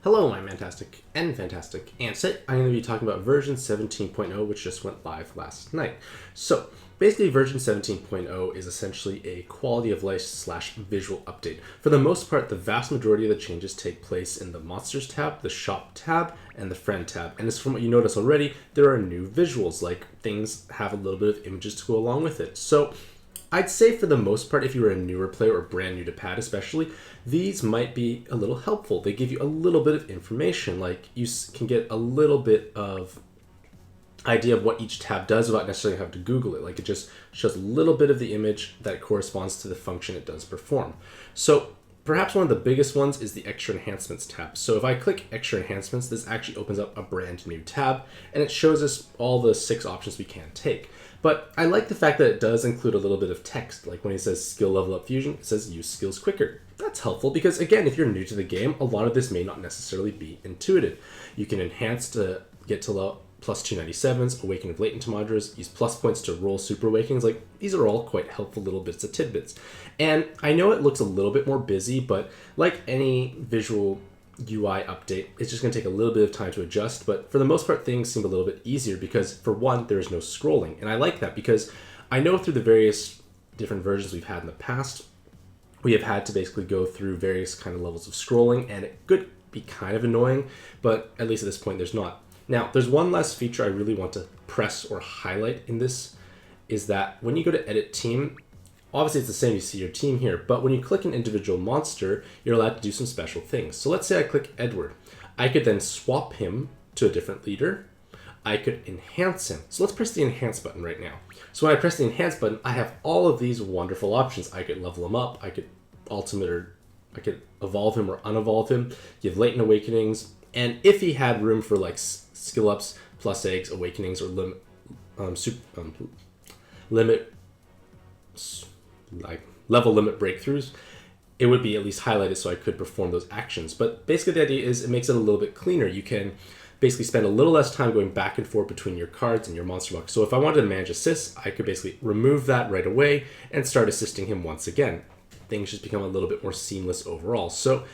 Hello, I'm Mantastic and Fantastic, and today I'm going to be talking about version 17.0, which just went live last night. So, basically, version 17.0 is essentially a quality of life slash visual update. For the most part, the vast majority of the changes take place in the Monsters tab, the Shop tab, and the Friend tab. And as from what you notice already, there are new visuals, like things have a little bit of images to go along with it. So, I'd say for the most part, if you were a newer player or brand new to pad especially, these might be a little helpful. They give you a little bit of information, like you can get a little bit of idea of what each tab does without necessarily having to Google it. Like it just shows a little bit of the image that corresponds to the function it does perform. So perhaps one of the biggest ones is the Extra Enhancements tab. So if I click Extra Enhancements, this actually opens up a brand new tab, and it shows us all the 6 options we can take. But I like the fact that it does include a little bit of text. Like when it says Skill Level Up Fusion, it says Use Skills Quicker. That's helpful because, again, if you're new to the game, a lot of this may not necessarily be intuitive. You can enhance to get to plus 297s, Awakening of Latent Tomadras, use plus points to roll Super Awakenings. Like, these are all quite helpful little bits of tidbits. And I know it looks a little bit more busy, but like any visual UI update, it's just going to take a little bit of time to adjust, but for the most part things seem a little bit easier because for one, there is no scrolling, and I like that because I know through the various different versions we've had in the past, we have had to basically go through various kind of levels of scrolling, and it could be kind of annoying, but at least at this point there's not. Now, there's one last feature I really want to press or highlight in this, is that when you go to edit team, obviously it's the same, you see your team here, but when you click an individual monster, you're allowed to do some special things. So let's say I click Edward. I could then swap him to a different leader. I could enhance him. So let's press the enhance button right now. So when I press the enhance button, I have all of these wonderful options. I could level him up, I could ultimate, or I could evolve him or unevolve him, give latent awakenings, and if he had room for like skill ups, plus eggs, awakenings, or level limit breakthroughs, it would be at least highlighted so I could perform those actions. But basically the idea is it makes it a little bit cleaner. You can basically spend a little less time going back and forth between your cards and your monster box. So if I wanted to manage assists, I could basically remove that right away and start assisting him once again. Things just become a little bit more seamless overall. So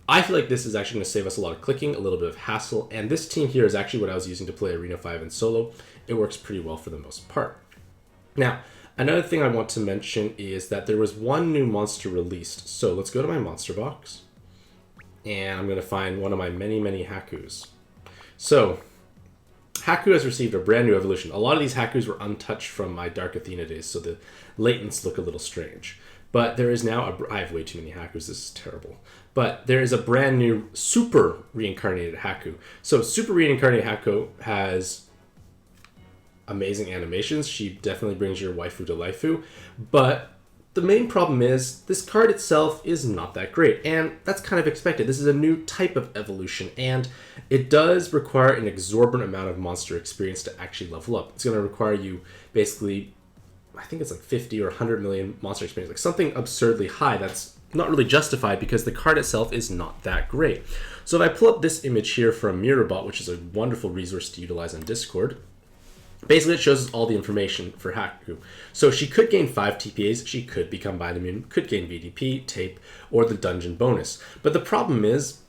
I feel like this is actually going to save us a lot of clicking, a little bit of hassle, and this team here is actually what I was using to play Arena 5 in solo. It works pretty well for the most part. Now, another thing I want to mention is that there was one new monster released. So let's go to my monster box, and I'm going to find one of my many, many Hakus. So, Haku has received a brand new evolution. A lot of these Hakus were untouched from my Dark Athena days, so the latents look a little strange. But there is now I have way too many Hakus, this is terrible. But there is a brand new super reincarnated Haku. So super reincarnated Haku has amazing animations. She definitely brings your waifu to lifeu. But the main problem is this card itself is not that great. And that's kind of expected. This is a new type of evolution. And it does require an exorbitant amount of monster experience to actually level up. It's going to require you basically, I think it's like 50 or 100 million monster experience, like something absurdly high that's not really justified because the card itself is not that great. So if I pull up this image here from Mirrorbot, which is a wonderful resource to utilize on Discord, basically it shows us all the information for Haku. So she could gain 5 TPAs, she could become Bioimmune, could gain VDP, tape, or the dungeon bonus. But the problem is,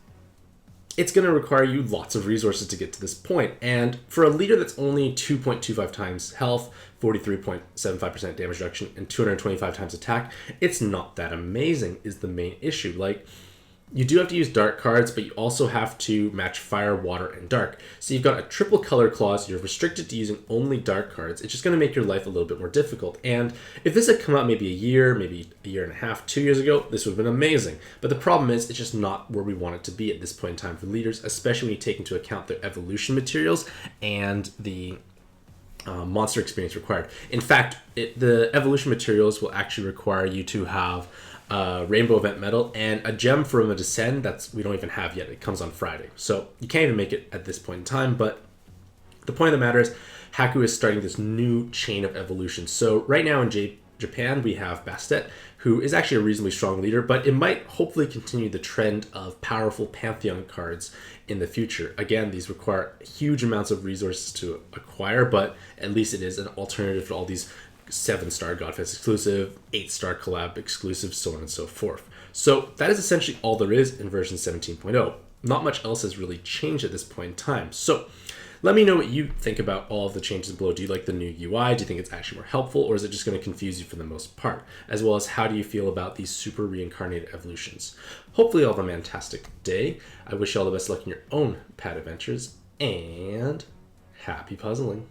it's going to require you lots of resources to get to this point. And for a leader that's only 2.25 times health, 43.75% damage reduction, and 225 times attack, it's not that amazing is the main issue. Like, you do have to use dark cards, but you also have to match fire, water, and dark. So you've got a triple color clause, you're restricted to using only dark cards. It's just going to make your life a little bit more difficult. And if this had come out maybe a year and a half, 2 years ago, this would have been amazing. But the problem is, it's just not where we want it to be at this point in time for leaders, especially when you take into account their evolution materials and the monster experience required. In fact, the evolution materials will actually require you to have Rainbow Event Medal and a gem from a Descend that's we don't even have yet. It comes on Friday. So you can't even make it at this point in time. But the point of the matter is Haku is starting this new chain of evolution. So right now in Japan, we have Bastet, who is actually a reasonably strong leader, but it might hopefully continue the trend of powerful Pantheon cards in the future. Again, these require huge amounts of resources to acquire, but at least it is an alternative to all these 7-star Godfest exclusive, 8-star collab exclusive, so on and so forth. So that is essentially all there is in version 17.0. not much else has really changed at this point in time. So let me know what you think about all of the changes below. Do you like the new UI? Do you think it's actually more helpful, or is it just going to confuse you for the most part? As well as, how do you feel about these super reincarnated evolutions? Hopefully you'll have a fantastic day. I wish you all the best luck in your own pad adventures, and happy puzzling.